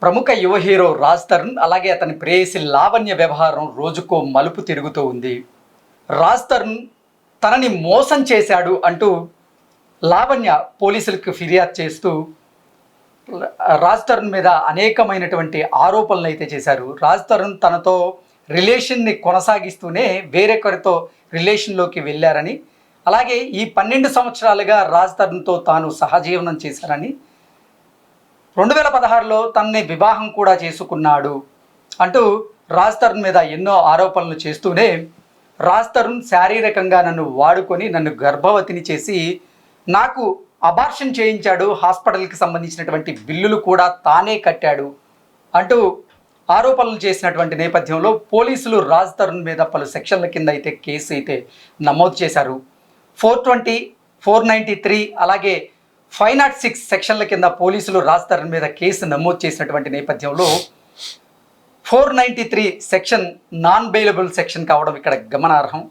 ప్రముఖ యువ హీరో రాజ్ తరుణ్ అలాగే అతని ప్రేయసి లావణ్య వ్యవహారం రోజుకో మలుపు తిరుగుతూ ఉంది. రాజ్ తరుణ్ తనని మోసం చేశాడు అంటూ లావణ్య పోలీసులకు ఫిర్యాదు చేస్తూ రాజ్ తరుణ్ మీద అనేకమైనటువంటి ఆరోపణలు అయితే చేశారు. రాజ్ తరుణ్ తనతో రిలేషన్ని కొనసాగిస్తూనే వేరొకరితో రిలేషన్లోకి వెళ్ళారని, అలాగే ఈ 12 సంవత్సరాలుగా రాజ్ తరుణ్తో తాను సహజీవనం చేశారని, 2016లో తనని వివాహం కూడా చేసుకున్నాడు అంటూ రాజ్ తరుణ్ మీద ఎన్నో ఆరోపణలు చేస్తూనే రాజ్ తరుణ్ శారీరకంగా నన్ను వాడుకొని నన్ను గర్భవతిని చేసి నాకు అబార్షన్ చేయించాడు, హాస్పిటల్కి సంబంధించినటువంటి బిల్లులు కూడా తానే కట్టాడు అంటూ ఆరోపణలు చేసినటువంటి నేపథ్యంలో పోలీసులు రాజ్ తరుణ్ మీద పలు సెక్షన్ల కింద అయితే కేసు అయితే నమోదు చేశారు. 420, 493 అలాగే 506 సెక్షన్ల కింద పోలీసులు రాజ్ తరుణ్ మీద కేసు నమోదు చేసినటువంటి నేపథ్యంలో 493 సెక్షన్ నాన్ బెయిలబుల్ సెక్షన్ కావడం ఇక్కడ గమనార్హం.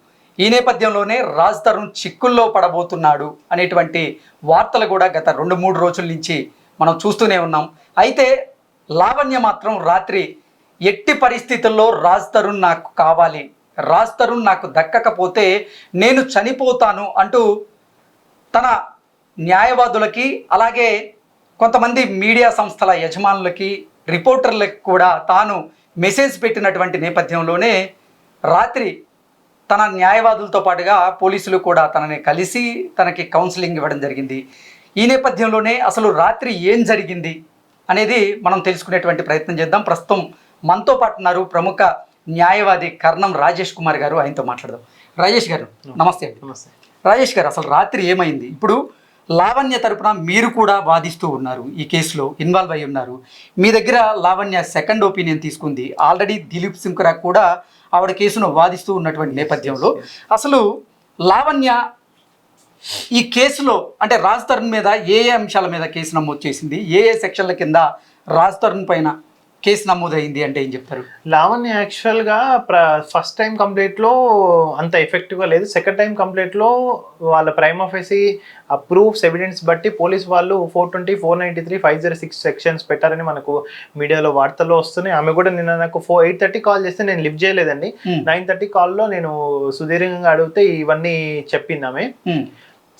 ఈ నేపథ్యంలోనే రాజ్ తరుణ్ చిక్కుల్లో పడబోతున్నాడు అనేటువంటి వార్తలు కూడా గత 2-3 రోజుల నుంచి మనం చూస్తూనే ఉన్నాం. అయితే లావణ్య మాత్రం రాత్రి ఎట్టి పరిస్థితుల్లో రాజ్ తరుణ్ నాకు కావాలి, రాజ్ తరుణ్ నాకు దక్కకపోతే నేను చనిపోతాను అంటూ తన న్యాయవాదులకి అలాగే కొంతమంది మీడియా సంస్థల యజమానులకి రిపోర్టర్లకు కూడా తాను మెసేజ్ పెట్టినటువంటి నేపథ్యంలోనే రాత్రి తన న్యాయవాదులతో పాటుగా పోలీసులు కూడా తనని కలిసి తనకి కౌన్సిలింగ్ ఇవ్వడం జరిగింది. ఈ నేపథ్యంలోనే అసలు రాత్రి ఏం జరిగింది అనేది మనం తెలుసుకునేటువంటి ప్రయత్నం చేద్దాం. ప్రస్తుతం మనతో పాటు ఉన్నారు ప్రముఖ న్యాయవాది కర్ణం రాజేష్ కుమార్ గారు. ఆయనతో మాట్లాడదాం. రాజేష్ గారు నమస్తే అండి. నమస్తే. రాజేష్ గారు, అసలు రాత్రి ఏమైంది? ఇప్పుడు లావణ్య తరపున మీరు కూడా వాదిస్తూ ఉన్నారు, ఈ కేసులో ఇన్వాల్వ్ అయి ఉన్నారు. మీ దగ్గర లావణ్య సెకండ్ ఒపీనియన్ తీసుకుంది. ఆల్రెడీ దిలీప్ సింకరా కూడా ఆవిడ కేసును వాదిస్తూ ఉన్నటువంటి నేపథ్యంలో అసలు లావణ్య ఈ కేసులో అంటే రాజ్ తరుణ్ మీద ఏ అంశాల మీద కేసు నమోదు చేసింది, ఏ సెక్షన్ల కింద రాజ్ తరుణ్ పైన కేసు నమోదైంది అంటే ఏం చెప్తారు? లావణ్య యాక్చువల్గా ఫస్ట్ టైం కంప్లైంట్లో అంత ఎఫెక్టివ్గా లేదు. సెకండ్ టైం కంప్లైంట్లో వాళ్ళ ప్రైమ్ ఆఫీసీ ప్రూఫ్స్ ఎవిడెన్స్ బట్టి పోలీస్ వాళ్ళు 420, 493, 506 సెక్షన్స్ పెట్టారని మనకు మీడియాలో వార్తల్లో వస్తున్నాయి. ఆమె కూడా నిన్న నాకు 8:30 కాల్ చేస్తే నేను లిఫ్ట్ చేయలేదండి. 9:30 కాల్లో నేను సుదీర్ఘంగా అడిగితే ఇవన్నీ చెప్పింది ఆమె.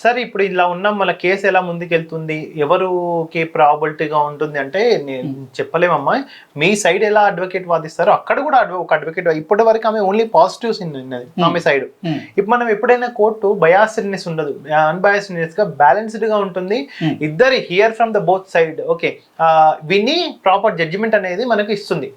సరే, ఇప్పుడు ఇలా ఉన్నాం, మన కేసు ఎలా ముందుకెళ్తుంది, ఎవరికి ప్రాబిలిటీగా ఉంటుంది అంటే నేను చెప్పలేమమ్మా. మీ సైడ్ ఎలా అడ్వకేట్ వాదిస్తారో అక్కడ కూడా ఒక అడ్వకేట్. ఇప్పటి వరకు ఆమె ఓన్లీ పాజిటివ్స్ ఉన్నది ఆమె సైడ్. ఇప్పుడు మనం ఎప్పుడైనా కోర్టు బయాస్డ్నెస్ ఉండదు, అన్బయాస్డ్నెస్ గా బ్యాలెన్స్డ్ గా ఉంటుంది. ఇద్దరు here from the both side okay విని ప్రాపర్ జడ్జిమెంట్ అనేది మనకు ఇస్తుంది.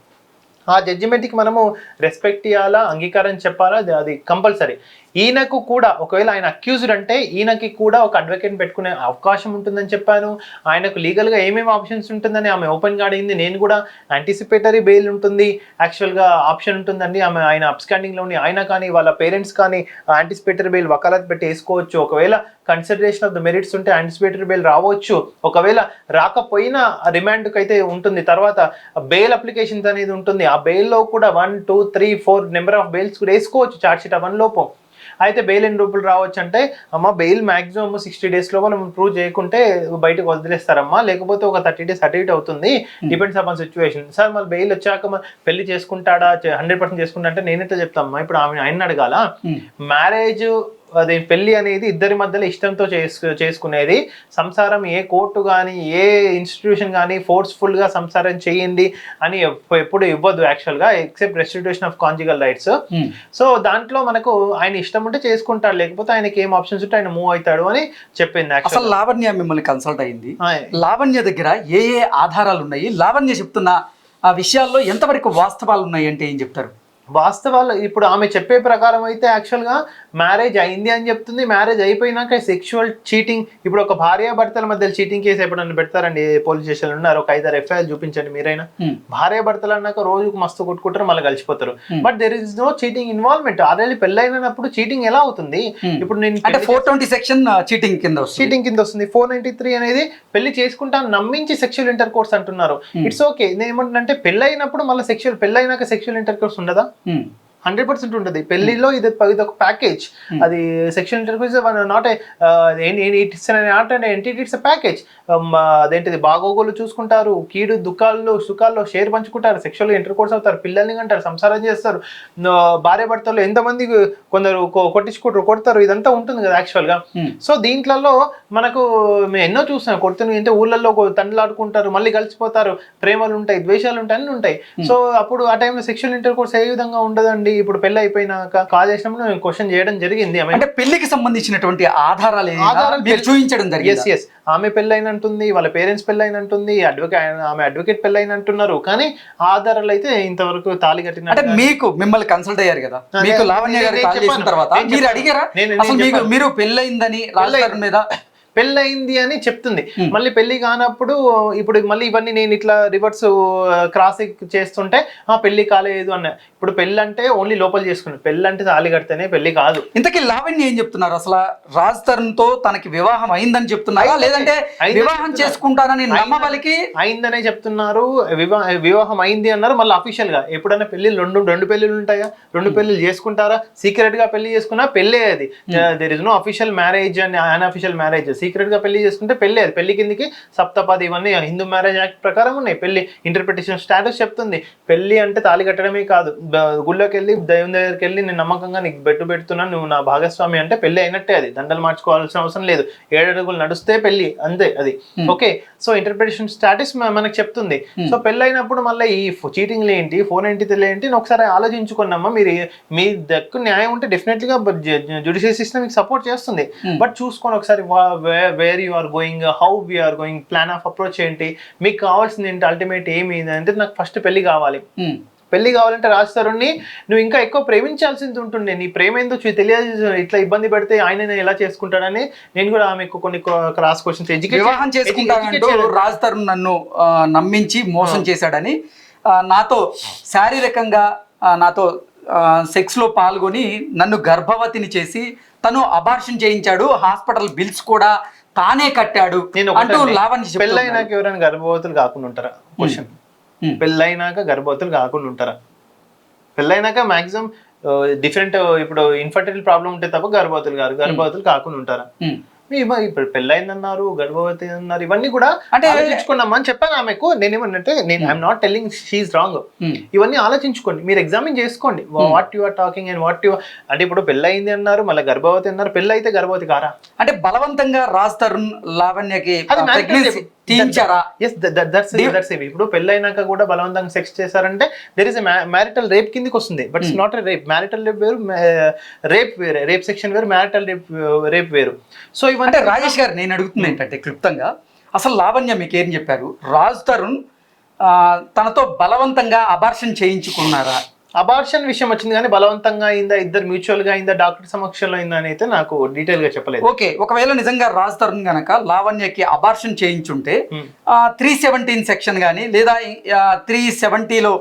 ఆ జడ్జిమెంట్కి మనము రెస్పెక్ట్ ఇవ్వాలా, అంగీకారం చెప్పాలా, అది కంపల్సరీ. ఈయనకు కూడా ఒకవేళ ఆయన అక్యూజ్డ్ అంటే ఈయనకి కూడా ఒక అడ్వకేట్ పెట్టుకునే అవకాశం ఉంటుందని చెప్పాను. ఆయనకు లీగల్గా ఏమేమి ఆప్షన్స్ ఉంటుందని ఆమె ఓపెన్గా అడిగింది. నేను కూడా యాంటిసిపేటరీ బెయిల్ ఉంటుంది, యాక్చువల్గా ఆప్షన్ ఉంటుందండి. ఆయన అబ్స్కాండింగ్లోని ఆయన కానీ వాళ్ళ పేరెంట్స్ కానీ యాంటిసిపేటరీ బెయిల్ వకాలత్ పెట్టి వేసుకోవచ్చు. ఒకవేళ కన్సిడరేషన్ ఆఫ్ ద మెరిట్స్ ఉంటే యాంటిసిపేటరీ బెయిల్ రావచ్చు. ఒకవేళ రాకపోయినా రిమాండ్కి అయితే ఉంటుంది. తర్వాత బెయిల్ అప్లికేషన్స్ అనేది ఉంటుంది. ఆ బెయిల్లో కూడా 1, 2, 3, 4 నెంబర్ ఆఫ్ బెయిల్స్ కూడా వేసుకోవచ్చు ఛార్జ్షీట్ 1 లోపు. అయితే బెయిల్ ఎన్ని రూపాయలు రావచ్చు అంటే, అమ్మ బెయిల్ మాక్సిమం 60 days లోపు మనం ప్రూవ్ చేయకుంటే బయటకు వదిలేస్తారమ్మా, లేకపోతే ఒక 30 days అటు ఇటు అవుతుంది, డిపెండ్స్ అపాన్ సిచ్యువేషన్. సార్ మళ్ళీ బెయిల్ వచ్చాక పెళ్లి చేసుకుంటాడా, 100% చేసుకుంటా అంటే నేనైతే చెప్తామ్మా. ఇప్పుడు ఆయన అడగాల. మ్యారేజ్ అది పెళ్లి అనేది ఇద్దరి మధ్యలో ఇష్టంతో చేసుకునేది. సంసారం ఏ కోర్టు కానీ ఏ ఇన్స్టిట్యూషన్ కానీ ఫోర్స్ఫుల్గా సంసారం చేయండి అని ఎప్పుడు ఇవ్వదు యాక్చువల్గా, except restitution of conjugal rights. So దాంట్లో మనకు ఆయన ఇష్టం ఉంటే చేసుకుంటాడు, లేకపోతే ఆయనకి ఏం ఆప్షన్స్ ఉంటే ఆయన మూవ్ అవుతాడు అని చెప్పింది. అసలు లావణ్య మిమ్మల్ని కన్సల్ట్ అయింది. లావణ్య దగ్గర ఏ ఆధారాలు ఉన్నాయి, లావణ్య చెప్తున్న ఆ విషయాల్లో ఎంతవరకు వాస్తవాలు ఉన్నాయి అంటే ఏం చెప్తారు? వాస్తవాలు ఇప్పుడు ఆమె చెప్పే ప్రకారం అయితే యాక్చువల్గా మ్యారేజ్ అయింది అని చెప్తుంది. మ్యారేజ్ అయిపోయినాక సెక్షువల్ చీటింగ్, ఇప్పుడు ఒక భార్యాభర్తల మధ్య చీటింగ్ కేసు ఎప్పుడన్నా పెడతారండి పోలీస్ స్టేషన్లో ఉన్నారు, ఒక 5-6 FIR చూపించండి మీరైనా. భార్యాభర్తలు అన్నాక రోజుకు మస్తు కొట్టుకుంటారు, మళ్ళీ కలిసిపోతారు. But there is no cheating involvement. Already పెళ్ళైనప్పుడు చీటింగ్ ఎలా అవుతుంది? ఇప్పుడు నేను 420 సెక్షన్ చీటింగ్ కింద వస్తుంది. 493 అనేది పెళ్లి చేసుకుంటాను నమ్మించి సెక్షువల్ ఇంటర్ కోర్స్ అంటున్నారు. It's okay. నేను ఏమంటున్నా అంటే పెళ్ళైనప్పుడు మళ్ళీ పెళ్ళైనాక సెక్షువల్ ఇంటర్ కోర్స్ ఉండదా? 100% ఉంటుంది. పెళ్లిలో ఇది ఒక ప్యాకేజ్. అది sexual intercourse not it's package. అదేంటిది బాగోగులు చూసుకుంటారు, కీడు దుఃఖాల్లో సుఖాల్లో షేర్ పంచుకుంటారు, సెక్షువల్ ఇంటర్కోర్స్ అవుతారు, పిల్లల్ని అంటారు, సంసారం చేస్తారు, భార్య భర్తలు ఎంతమంది కొందరు కొడతారు, ఇదంతా ఉంటుంది కదా యాక్చువల్ గా. సో దీంట్లో మనకు మేము ఎన్నో చూస్తాం, కొడుతున్న అంటే ఊళ్ళల్లో తండ్రులాడుకుంటారు, మళ్ళీ కలిసిపోతారు, ప్రేమలు ఉంటాయి, ద్వేషాలు ఉంటాయి, అన్ని ఉంటాయి. సో అప్పుడు ఆ టైంలో సెక్షువల్ ఇంటర్కోర్స్ ఏ విధంగా ఉండదండి. ఇప్పుడు పెళ్లి అయిపోయినాక కాల్ చేసినప్పుడు నేను క్వశ్చన్ చేయడం జరిగింది. అంటే పెళ్లికి సంబంధించినటువంటి ఆధారాలు చూపించడం జరిగింది. ఎస్ ఆమె పెళ్ళైనంటుంది, వాళ్ళ పేరెంట్స్ పెళ్ళైనంటుంది, ఆమె అడ్వకేట్ పెళ్ళైనంటున్నారు, కానీ ఆధారాలు అయితే ఇంతవరకు తాళి కట్టిన. అంటే మీకు మిమ్మల్ని కన్సల్ట్ అయ్యారు కదా, మీకు లావణ్య గారు కాల్ చేసిన తర్వాత మీరు అడిగారా మీరు పెళ్ళయిందని రాజధాని మీద పెళ్ళయింది అని చెప్తుంది. మళ్ళీ పెళ్లి కానప్పుడు ఇప్పుడు మళ్ళీ ఇవన్నీ నేను ఇట్లా రివర్స్ క్రాస్ చేస్తుంటే పెళ్లి కాలేదు అన్న. ఇప్పుడు పెళ్ళి అంటే ఓన్లీ లోపల చేసుకున్నాను, పెళ్ళి అంటే తాళి కడితేనే పెళ్లి కాదు. ఇంతకీ లావణ్య ఏం చెప్తున్నారు? అసలు రాజ్ తరుణ్ తో తనకి వివాహం అయిందని చెప్తున్నారా, లేదంటే వివాహం చేసుకుంటానని నమ్మబలికి అయిందనే చెప్తున్నారు? వివాహం అయింది అన్నారు. మళ్ళీ అఫీషియల్ గా ఎప్పుడైనా పెళ్లిళ్ళు రెండు పెళ్లిళ్ళు ఉంటాయా? రెండు పెళ్లిళ్ళు చేసుకుంటారా? సీక్రెట్ గా పెళ్లి చేసుకున్నా పెళ్ళే అది. There is no official marriage and unofficial marriage. Secret గా పెళ్లి చేసుకుంటే పెళ్లి, అది పెళ్లి కిందికి సప్తపది ఇవన్నీ హిందూ మ్యారేజ్ యాక్ట్ ప్రకారం ఉన్నాయి. పెళ్లి ఇంటర్ప్రిటేషన్ స్టాటస్ చెప్తుంది. పెళ్లి అంటే తాళి కట్టడమే కాదు, గుళ్ళోకి వెళ్ళి దైవం దగ్గరికి వెళ్ళి నేను నమ్మకంగా నీకు పెట్టుతున్నాను, నువ్వు నా భాగస్వామి అంటే పెళ్లి అయినట్టే. అది దండలు మార్చుకోవాల్సిన అవసరం లేదు, 7 అడుగులు నడుస్తే పెళ్లి అంతే అది. ఓకే, సో ఇంటర్ప్రిటేషన్ స్టాటస్ మనకు చెప్తుంది. సో పెళ్లి అయినప్పుడు మళ్ళీ ఈ చీటింగ్లు ఏంటి, 493 ఏంటి ఒకసారి ఆలోచించుకున్నామా. మీరు మీ దగ్గర న్యాయం ఉంటే డెఫినెట్లీగా జ్యుడిషియల్ సిస్టమ్ మీకు సపోర్ట్ చేస్తుంది. బట్ చూసుకొని ఒకసారి where you are going, how we are going, plan of approach ఏంటి, మీకు కావాల్సింది ఏంటి, అల్టిమేట్ ఏమి అంటే నాకు ఫస్ట్ పెళ్లి కావాలి. పెళ్లి కావాలంటే రాజ్ తరుణ్ని నువ్వు ఇంకా ఎక్కువ ప్రేమించాల్సింది ఉంటుండే. నీ ప్రేమ ఏందో తెలియదు, ఇట్లా ఇబ్బంది పెడితే ఆయన ఎలా చేసుకుంటాడని నేను కూడా ఆమెకు కొన్ని క్రాస్ క్వశ్చన్స్ వివాహం చేసుకుంటానంటూ రాజ్ తరుణ్ నన్ను నమ్మించి మోసం చేశాడని, నాతో శారీరకంగా నాతో సెక్స్ లో పాల్గొని నన్ను గర్భవతిని చేసి తను అబార్షన్ చేయించాడు, హాస్పిటల్ బిల్స్ కూడా తానే కట్టాడు అంటూ లావణ్య. పెళ్ళైనాక ఎవరైనా గర్భవతులు కాకుండా ఉంటారా? క్వశ్చన్, పెళ్ళైనాక గర్భవతులు కాకుండా ఉంటారా? పెళ్ళైనాక మాక్సిమం డిఫరెంట్, ఇప్పుడు ఇన్ఫర్టిలిటీ ప్రాబ్లం ఉంటే తప్ప గర్భవతులు కాకుండా ఉంటారా? ఇప్పుడు పెళ్ళైందన్నారు, గర్భవతి అన్నారు, ఇవన్నీ కూడా అంటే ఆలోచించుకున్నామని చెప్పాను ఆమెకు. నేనేమన్నంటే I'm not telling she is wrong. ఇవన్నీ ఆలోచించుకోండి, మీరు ఎగ్జామిన్ చేసుకోండి what you are talking and what you. అంటే ఇప్పుడు పెళ్ళయింది అన్నారు, మళ్ళీ గర్భవతి అన్నారు, పెళ్ళి అయితే గర్భవతి కారా? అంటే బలవంతంగా రాజ్ తరుణ్ లావణ్యకి ఇప్పుడు పెళ్ళైనాక కూడా బలవంతంగా సెక్స్ చేశారంటే దెర్ ఇస్ మ్యారిటల్ రేప్ కిందకి వస్తుంది. But it's not rape. Marital rape వేరు, రేప్ వేరే, రేప్ సెక్షన్ వేరు, మ్యారిటల్ రేప్ వేరు. సో ఇవంటే రాజేష్ గారు నేను అడుగుతుంది ఏంటంటే క్లుప్తంగా, అసలు లావణ్య మీకు ఏం చెప్పారు? రాజ్ తరుణ్ తనతో బలవంతంగా అబార్షన్ చేయించుకున్నారా? అబార్షన్ విషయం వచ్చింది కానీ బలవంతంగా అయిందా, ఇద్దరు మ్యూచువల్ గా అయిందా, డాక్టర్ సమక్షంలో అయిందా అని అయితే నాకు డీటెయిల్ గా చెప్పలేదు. ఓకే, ఒకవేళ నిజంగా రాజ్ తరుణ్ గనక లావణ్యకి అబార్షన్ చేయించుంటే 317 సెక్షన్ గానీ లేదా 370లో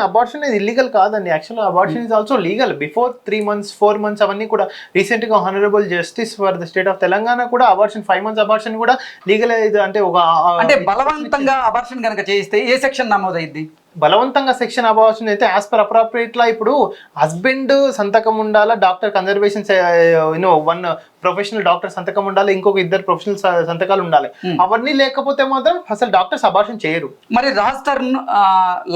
అబార్షన్ ఇది ఇల్లీగల్ కాదండి. Actual abortion is also legal before 3 months 4 months. అవన్నీ కూడా రీసెంట్ గా honourable justice for the state of Telangana కూడా అబార్షన్ 5 months అబార్షన్ కూడా లీగల్. అంటే అంటే బలవంతంగా అబార్షన్ కనుక చేయిస్తే ఏ సెక్షన్ నమోదైంది? బలవంతంగా సెక్షన్ అబార్షన్ అయితే యాజ్ పర్ అప్రాప్రియేట్ లా ఇప్పుడు హస్బెండ్ సంతకం ఉండాలా, doctor conservation one professional doctor సంతకం ఉండాలి, ఇంకొక 2 ప్రొఫెషనల్ సంతకాలు ఉండాలి. అవన్నీ లేకపోతే మాత్రం అసలు డాక్టర్స్ అబార్షన్ చేయరు. మరి రాజ్ తరుణ్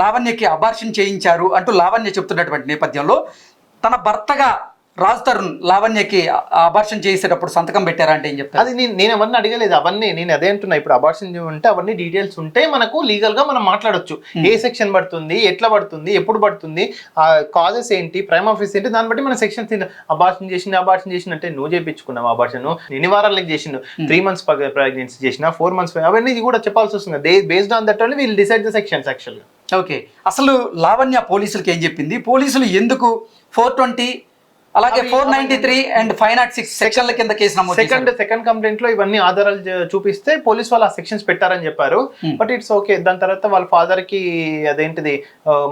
లావణ్యకి అబార్షన్ చేయించారు అంటూ లావణ్య చెప్తున్నటువంటి నేపథ్యంలో తన భర్తగా రాజ్ తరుణ్ లావణ్యకి అబార్షన్ చేసేటప్పుడు సంతకం పెట్టారా అంటే ఏం చెప్తారు? అది నేను అవన్నీ అడగలేదు. అవన్నీ నేను అదే అంటున్నా. ఇప్పుడు అబార్షన్ ఉంటే అవన్నీ డీటెయిల్స్ ఉంటే మనకు లీగల్ గా మనం మాట్లాడొచ్చు. ఏ సెక్షన్ పడుతుంది, ఎట్లా పడుతుంది, ఎప్పుడు పడుతుంది, ఆ కాజెస్ ఏంటి, ప్రైమ్ ఆఫీస్ ఏంటి, దాన్ని బట్టి మన సెక్షన్స్. అబార్షన్ చేసిన అంటే నువ్వు చేయించుకున్నావు అబార్షన్, ఎన్ని వారాలకు చేసిండు, 3 months ప్రెగ్నెన్సీ చేసిన, 4 months, అవన్నీ కూడా చెప్పాల్సి వస్తుంది. Based on that only will decide the sections actual గా. ఓకే, అసలు లావణ్య పోలీసులకి ఏం చెప్పింది? పోలీసులు ఎందుకు 420 అలాగే 493 అండ్ 506 సెక్షన్ల కింద కేసు నమోదు చేశారు. సెకండ్ కంప్లైంట్ లో ఇవన్నీ ఆధారాలు చూపిస్తే పోలీస్ వాళ్ళు ఆ సెక్షన్స్ పెట్టారని చెప్పారు. But it's okay. దాని తర్వాత వాళ్ళ ఫాదర్ కి అదేంటిది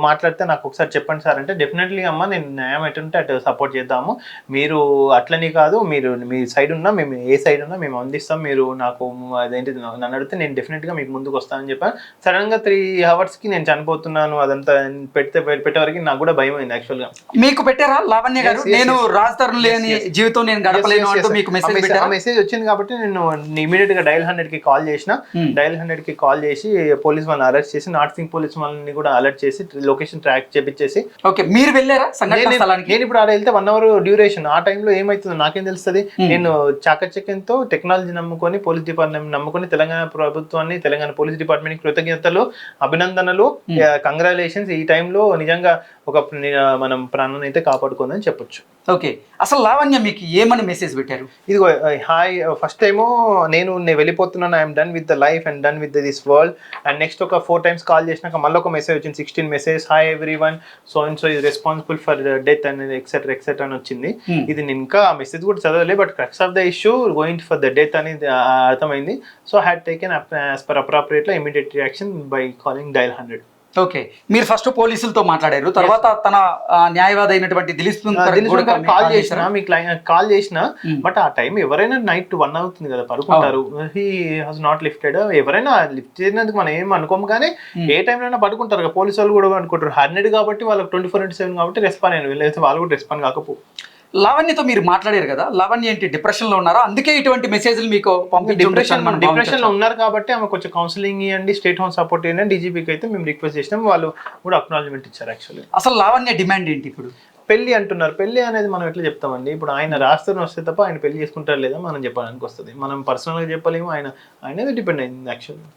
మాట్లాడితే నాకు ఒకసారి చెప్పండి సార్ అంటే, డెఫినెట్లీ అమ్మ నేను న్యాయం ఎటుంటే అటు సపోర్ట్ చేద్దాము, మీరు అట్లని కాదు, మీరు మీ సైడ్ ఉన్నా మేము ఏ సైడ్ ఉన్నా మేము అందిస్తాం, మీరు నాకు అదేంటిది నన్ను అడిగితే నేను డెఫినెట్ గా మీకు ముందుకు వస్తానని చెప్పాను. సడన్ గా 3 hours కి నేను చనిపోతున్నాను అదంతా పెట్టేవరకు నాకు కూడా భయం అయింది యాక్చువల్ గా. మీకు పెట్టారా లావణ్య గారు? నేను రాజ్ తరుణ్ లేని జీవితం నేను గడపలేను అంటూ మీకు మెసేజ్ పెట్టారా? మెసేజ్ వచ్చింది కాబట్టి నేను ఇమీడియట్ గా డయల్ 100 కి కాల్ చేసిన. డయల్ 100 కి కాల్ చేసి పోలీస్ వాళ్ళని అరెస్ట్ చేసి, నార్త్ సింగ్ పోలీస్ వాళ్ళని కూడా అలర్ట్ చేసి లొకేషన్ ట్రాక్ చేపించేసి. ఓకే, మీరు వెళ్ళారా సంఘటన స్థలానికి? నేను ఇప్పుడు ఆడ వెళ్తే 1 hour డ్యూరేషన్. ఆ టైంలో ఏమైతుందో నాకేం తెలుస్తుంది? నేను చాకచక్యంతో టెక్నాలజీ నమ్ముకొని, పోలీస్ డిపార్ట్మెంట్ నమ్ముకొని, తెలంగాణ ప్రభుత్వాన్ని, తెలంగాణ పోలీస్ డిపార్ట్మెంట్ కృతజ్ఞతలు, అభినందనలు, కంగ్రాచులేషన్స్. ఈ టైంలో నిజంగా ఒక మనం ప్రాణాన్ని అయితే కాపాడుకుందని చెప్పొచ్చు. ఓకే, అసలు లావణ్య మీకు ఏమని మెసేజ్ పెట్టారు? ఇదిగో హాయ్, ఫస్ట్ ఏమో నేను వెళ్ళిపోతున్నాను, I'm done with the life and done with this world. And next ఒక 4 times కాల్ చేసినాక మళ్ళీ ఒక మెసేజ్ వచ్చింది, 16 message, hi everyone, so and so is responsible for death అనేది ఎక్సెట్రా ఎక్సెట్రా అని వచ్చింది. ఇది నేను ఇంకా ఆ మెసేజ్ కూడా చదవలే, but crux of the issue going for the death అనేది అర్థమైంది. So had taken as per appropriately immediate reaction by calling dial 100. Okay, మీరు ఫస్ట్ పోలీసులతో మాట్లాడారు, తర్వాత తన న్యాయవాది అయినటువంటి దిలీప్ కాల్ చేసిన, మీ క్లయింట్ కాల్ చేసిన. బట్ ఆ టైం ఎవరైనా నైట్ 1 అవుతుంది కదా, పడుకుంటారు. He has not lifted. ఎవరైనా లిఫ్ట్ చేసినందుకు మనం ఏం అనుకోము, కానీ ఏ టైంలో అయినా పడుకుంటారు కదా, పోలీసు వాళ్ళు కూడా అనుకుంటారు. 100 కాబట్టి వాళ్ళకి 24/7 కాబట్టి రెస్పాండ్ అయిన, వీళ్ళైతే వాళ్ళు కూడా రెస్పాండ్ కాకపో. లావణ్యతో మీరు మాట్లాడారు కదా, లావణ్య ఏంటి డిప్రెషన్ లో ఉన్నారా? అందుకే ఇటువంటి మెసేజ్లు మీకు డిప్రెషన్ లో ఉన్నారు కాబట్టి ఆమె కొంచెం కౌన్సిలింగ్ ఇవ్వండి, స్టేట్ హోమ్ సపోర్ట్ ఇవ్వండి, డీజీపీకి అయితే మేము రిక్వెస్ట్ చేసినాం, వాళ్ళు కూడా అక్నాలజ్మెంట్ ఇచ్చారు. యాక్చువల్లీ అసలు లావణ్య డిమాండ్ ఏంటి ఇప్పుడు? పెళ్లి అంటున్నారు. పెళ్లి అనేది మనం ఎట్లా చెప్తామండి? ఇప్పుడు ఆయన రాష్ట్రం వస్తే తప్ప ఆయన పెళ్లి చేసుకుంటారు లేదా మనం చెప్పడానికి వస్తుంది. మనం పర్సనల్ గా చెప్పలేము, ఆయన డిపెండ్ అయింది యాక్చువల్లీ.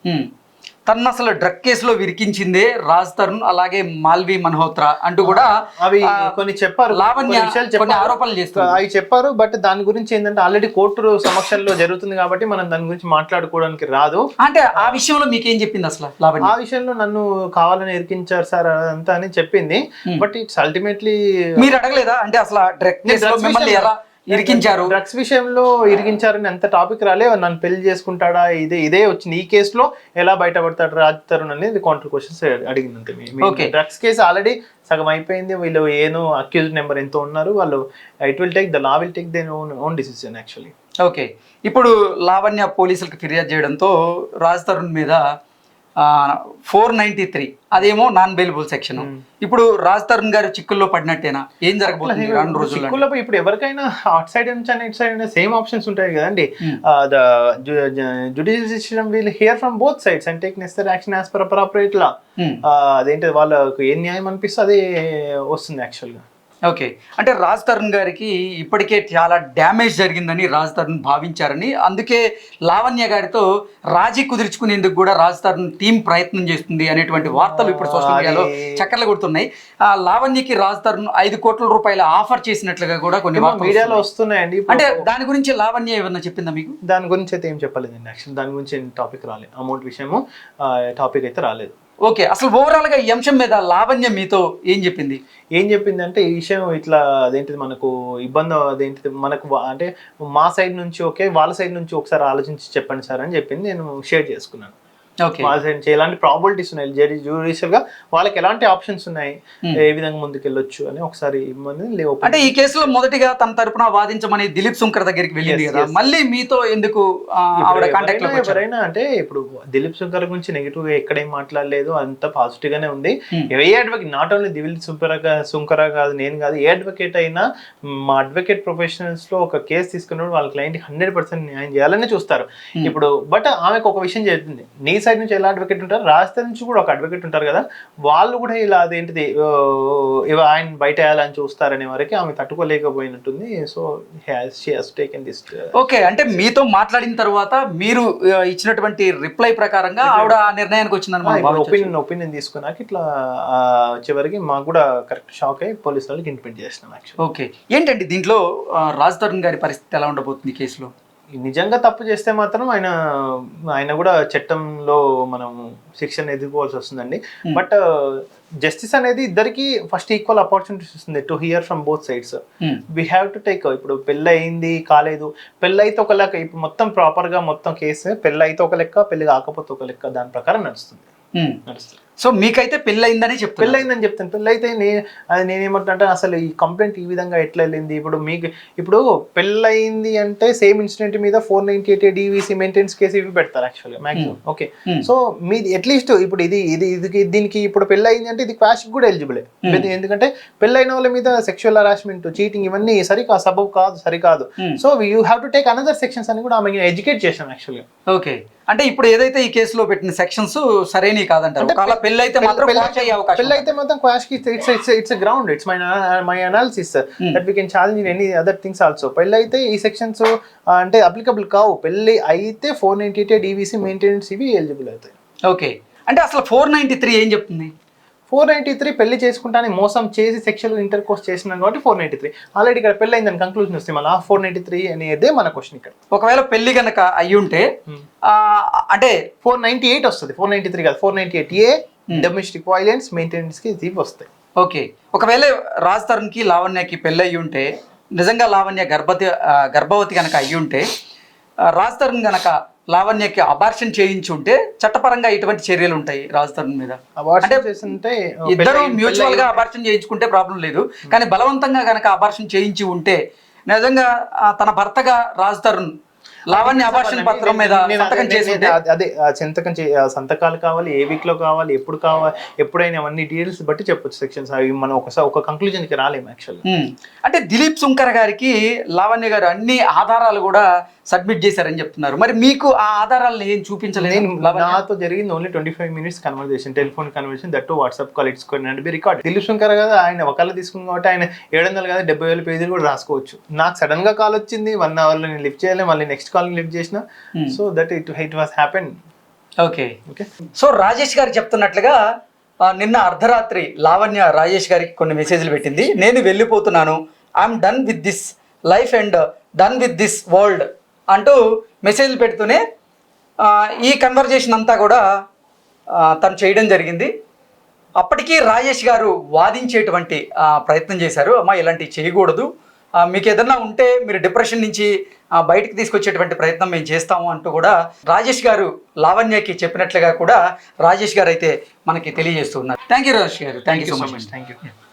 తను అసలు డ్రగ్ కేసులో విరికించిందే రాజ్ తరుణ్, అలాగే మాల్వి మల్హోత్రా అంటూ కూడా అవి కొన్ని చెప్పారు, లావణ్య కొన్ని ఆరోపణలు చేస్తారు, అవి చెప్పారు. బట్ దాని గురించి ఏంటంటే ఆల్రెడీ కోర్టు సమక్షంలో జరుగుతుంది కాబట్టి మనం దాని గురించి మాట్లాడుకోవడానికి రాదు. అంటే ఆ విషయంలో మీకేం చెప్పింది అసలు లావణ్య? ఆ విషయంలో నన్ను కావాలని ఇరికించారు సార్ అదంతా అని చెప్పింది. బట్ ఇట్స్ అల్టిమేట్లీ మీరు అడగలేదా? అంటే అసలు డ్రగ్ కేసులో మిమ్మల్ని ఎలా ఇరికించారు? డ్రగ్స్ విషయంలో ఇరికించారని అంత టాపిక్ రాలే. నన్ను పెళ్లి చేసుకుంటాడా, ఇదే వచ్చింది. ఈ కేసులో ఎలా బయటపడతాడు రాజ్ తరుణ్ అనేది కౌంటర్ క్వశ్చన్స్ అడిగింది. డ్రగ్స్ కేసు ఆల్రెడీ సగం అయిపోయింది. వీళ్ళు ఏనో అక్యూజ్ నెంబర్ ఎంతో ఉన్నారు. వాళ్ళు it will take the law will take their own decision actually. Okay, ఇప్పుడు లావణ్య పోలీసులకు ఫిర్యాదు చేయడంతో రాజ్ తరుణ్ మీద 493 అదేమో నాన్ బెయిలబుల్ సెక్షన్. ఇప్పుడు రాజ్ తరుణ్ గారు చిక్కుల్లో పడినట్టేనా? ఏం జరగబోతుంది 2 రోజుల్లో? ఇప్పుడు ఎవరికైనా అట్ సైడ్ నుంచి ఇట్ సైడ్ సేమ్ ఆప్షన్స్ ఉంటాయి కదండి. The judicial system will hear from both sides and take necessary action as per appropriate law. అదేంటి వాళ్ళకు ఏ న్యాయం అనిపిస్తే అదే వస్తుంది యాక్చువల్గా. ఓకే, అంటే రాజ్ తరుణ్ గారికి ఇప్పటికే చాలా డ్యామేజ్ జరిగిందని రాజ్ తరుణ్ భావించారని, అందుకే లావణ్య గారితో రాజీ కుదుర్చుకునేందుకు కూడా రాజ్ తరుణ్ టీం ప్రయత్నం చేస్తుంది అనేటువంటి వార్తలు ఇప్పుడు సోషల్ మీడియాలో చక్కర్లు కొడుతున్నాయి. లావణ్యకి రాజ్ తరుణ్ 5 కోట్ల రూపాయల ఆఫర్ చేసినట్లుగా కూడా కొన్ని మీడియాలో వస్తున్నాయండి. అంటే దాని గురించి లావణ్య ఏమన్నా చెప్పిందా మీకు? దాని గురించి అయితే ఏం చెప్పలేదండి. యాక్చువల్ దాని గురించి టాపిక్ రాలేదు, అమౌంట్ విషయము టాపిక్ అయితే రాలేదు. ఓకే, అసలు ఓవరాల్ గా ఈ అంశం మీద లావణ్య మీతో ఏం చెప్పింది? అంటే ఈ విషయం ఇట్లా అదేంటిది మనకు ఇబ్బంది, అదేంటిది మనకు అంటే మా సైడ్ నుంచి ఓకే, వాళ్ళ సైడ్ నుంచి ఒకసారి ఆలోచించి చెప్పండి సార్ అని చెప్పింది. నేను షేర్ చేసుకున్నాను. ఎలాంటి ప్రాబిలిటీస్ ఉన్నాయి, జ్యుడిషియల్ గా వాళ్ళకి ఎలాంటి ఆప్షన్స్ ఉన్నాయి, ఏ విధంగా ముందుకెళ్ళొచ్చు అని ఒకసారి. అంటే ఈ కేసులో మొదటిగా తన తరపున వాదించమని దిలీప్ శంకర్ దగ్గరికి వెళ్ళింది కదా, మళ్ళీ మీతో ఎందుకు ఎవరైనా? అంటే ఇప్పుడు దిలీప్ శంకర్ గురించి నెగిటివ్ గా ఎక్కడేం మాట్లాడలేదు, అంత పాజిటివ్ గానే ఉంది. A advocate, not only Dilip Shankar కాదు, నేను కాదు, ఏ అడ్వకేట్ అయినా మా అడ్వకేట్ ప్రొఫెషనల్స్ లో ఒక కేసు తీసుకున్నప్పుడు వాళ్ళ క్లయింట్ 100% న్యాయం చేయాలని చూస్తారు. ఇప్పుడు బట్ ఆమెకు ఒక విషయం చెప్తుంది, నీ సైడ్ నుంచి ఎలా అడ్వకేట్ ఉంటారు, రాజస్థాన్ నుంచి కూడా ఒక అడ్వకేట్ ఉంటారు కదా, వాళ్ళు కూడా ఇలా అదేంటిది ఆయన బయట వేయాలని చూస్తారనే వరకు ఆమె తట్టుకోలేకపోయినట్టుంది. So she has taken this. Okay, అంటే మీతో మాట్లాడిన తర్వాత మీరు ఇచ్చినటువంటి రిప్లై ప్రకారంగా ఆవిడ నిర్ణయానికి వచ్చిందని ఒపీనియన్ తీసుకున్నాక ఇట్లా చివరికి మాకు కూడా కరెక్ట్ షాక్ అయ్యి పోలీసు వాళ్ళకి ఇంటిమేట్ చేసినాం. ఓకే, ఏంటండి దీంట్లో రాజ్ తరుణ్ గారి పరిస్థితి ఎలా ఉండబోతుంది కేసులో? నిజంగా తప్పు చేస్తే మాత్రం ఆయన కూడా చట్టంలో మనం శిక్షణ ఎదుర్కోవాల్సి వస్తుందండి. బట్ జస్టిస్ అనేది ఇద్దరికి ఫస్ట్ ఈక్వల్ ఆపర్చునిటీస్ వస్తుంది to hear from both sides. We have to take. ఇప్పుడు పెళ్ళి అయింది కాలేదు, పెళ్ళి అయితే ఒక లెక్క, ఇప్పుడు మొత్తం ప్రాపర్ గా మొత్తం కేసు పెళ్ళి అయితే ఒక లెక్క, పెళ్లి కాకపోతే ఒక లెక్క, దాని ప్రకారం నడుస్తుంది. సో మీకైతే పెళ్ళి అయిందని చెప్తాను, పెళ్ళి అయిందని చెప్తాను. పెళ్ళి అయితే నేనేమంటే అసలు ఈ కంప్లైంట్ ఈ విధంగా ఎట్లా వెళ్ళింది? ఇప్పుడు పెళ్ళి అయింది అంటే సేమ్ ఇన్సిడెంట్ మీద 498 DVC మెయింటెనెన్స్ కేసు ఇవి పెడతారు యాక్చువల్గా మాక్సిమం. ఓకే, సో మీది అట్లీస్ట్ ఇప్పుడు ఇది దీనికి ఇప్పుడు పెళ్ళి అయింది అంటే ఇది క్వాష్ కూడా ఎలిజిబుల్. ఎందుకంటే పెళ్ళి అయిన వాళ్ళ మీద సెక్షువల్ హరాస్మెంట్, చీటింగ్ ఇవన్నీ సరికాదు, సరికాదు. So you have to take another sections అని కూడా ఆమె ఎడ్యుకేట్ చేసాం యాక్చువల్గా. ఓకే, అంటే ఇప్పుడు ఏదైతే ఈ కేసులో పెట్టిన సెక్షన్స్ సరైనవి కాదంటారు. పెళ్ళి అయితే మాత్రం క్వాష్ కి it's ground. It's my analysis that we can challenge in any other things also. పెళ్ళి అయితే ఈ సెక్షన్స్ అంటే అప్లికబుల్ కావు. పెళ్ళి అయితే 498 DVC మెయింటెనెన్స్ ఇవి ఎలిజిబుల్ అవుతాయి. ఓకే, అంటే అసలు 493 ఏం చెప్తుంది? 493 పెళ్లి చేసుకుంటానే మోసం చేసి సెక్షువల్ ఇంటర్ కోర్స్ చేసినాం కాబట్టి 493. ఆల్రెడీ ఇక్కడ పెళ్లి అయిందని కంక్లూజన్ వస్తుంది. మళ్ళీ 493 అనేదే మన క్వశ్చన్ ఇక్కడ. ఒకవేళ పెళ్లి కనుక అయ్యి ఉంటే అంటే 498 వస్తుంది, 493 కాదు. 498A డొమెస్టిక్ వైలెన్స్ మెయింటెనెన్స్ కి ఇవి వస్తాయి. ఓకే, ఒకవేళ రాజ్ తరుణ్కి లావణ్యకి పెళ్ళి అయ్యి ఉంటే, నిజంగా లావణ్య గర్భవతి కనుక అయ్యి ఉంటే, రాజ్ తరుణ్ కనుక లావణ్యకి అబార్షన్ చేయించి ఉంటే చట్టపరంగా ఎటువంటి చర్యలు ఉంటాయి రాజ్ తరుణ్ మీద? అంటే ఇద్దరు మ్యూచువల్ గా అబార్షన్ చేయించుకుంటే ప్రాబ్లం లేదు, కానీ బలవంతంగా కనుక అబార్షన్ చేయించి ఉంటే నిజంగా తన భర్తగా రాజ్ తరుణ్ లావణ్య అబార్షన్ పత్రం మీద సంతకం చేసి అదే సంతకాలు కావాలి, ఏ వీక్ లో కావాలి, ఎప్పుడు కావాలి, ఎప్పుడైనా అవన్నీ డీటెయిల్స్ బట్టి చెప్పొచ్చు సెక్షన్స్. అవి మనం ఒక కంక్లూజన్ కి రాలేము యాక్చువల్. అంటే దిలీప్ శుంకర్ గారికి లావణ్య గారు అన్ని ఆధారాలు కూడా సబ్మిట్ చేశారని చెప్తున్నారు. మరి మీకు ఆ ఆధారాలను ఏం చూపించలేదు? నాతో జరిగింది only 25 minutes conversation, telephone conversation, that WhatsApp call. It's be record. Dilip Shankar కదా, ఆయన ఒకళ్ళు తీసుకుని కాబట్టి ఆయన 700 కదా 70,000 పేజీలు కూడా రాసుకోవచ్చు. నాకు సడన్ గా కాల్ వచ్చింది, 1 hour లో నేను లిఫ్ట్ చేయలేదు, మళ్ళీ నెక్స్ట్ కాల్ లిఫ్ట్ చేసిన. So that it was happen. Okay okay. So Rajesh గారు చెప్తున్నట్లుగా నిన్న అర్ధరాత్రి లావణ్య రాజేష్ గారికి కొన్ని మెసేజ్లు పెట్టింది. నేను వెళ్ళిపోతున్నాను, I'm done with this life and done with this world అంటూ మెసేజ్లు పెడుతూనే ఈ కన్వర్జేషన్ అంతా కూడా తను చేయడం జరిగింది. అప్పటికీ రాజేష్ గారు వాదించేటువంటి ప్రయత్నం చేశారు. అమ్మా ఇలాంటివి చేయకూడదు, మీకు ఏదన్నా ఉంటే మీరు డిప్రెషన్ నుంచి బయటకు తీసుకొచ్చేటువంటి ప్రయత్నం మేము చేస్తాము అంటూ కూడా రాజేష్ గారు లావణ్యకి చెప్పినట్లుగా కూడా రాజేష్ గారు అయితే మనకి తెలియజేస్తున్నారు. థ్యాంక్ యూ రాజేష్ గారు, thank you so much. Thank you.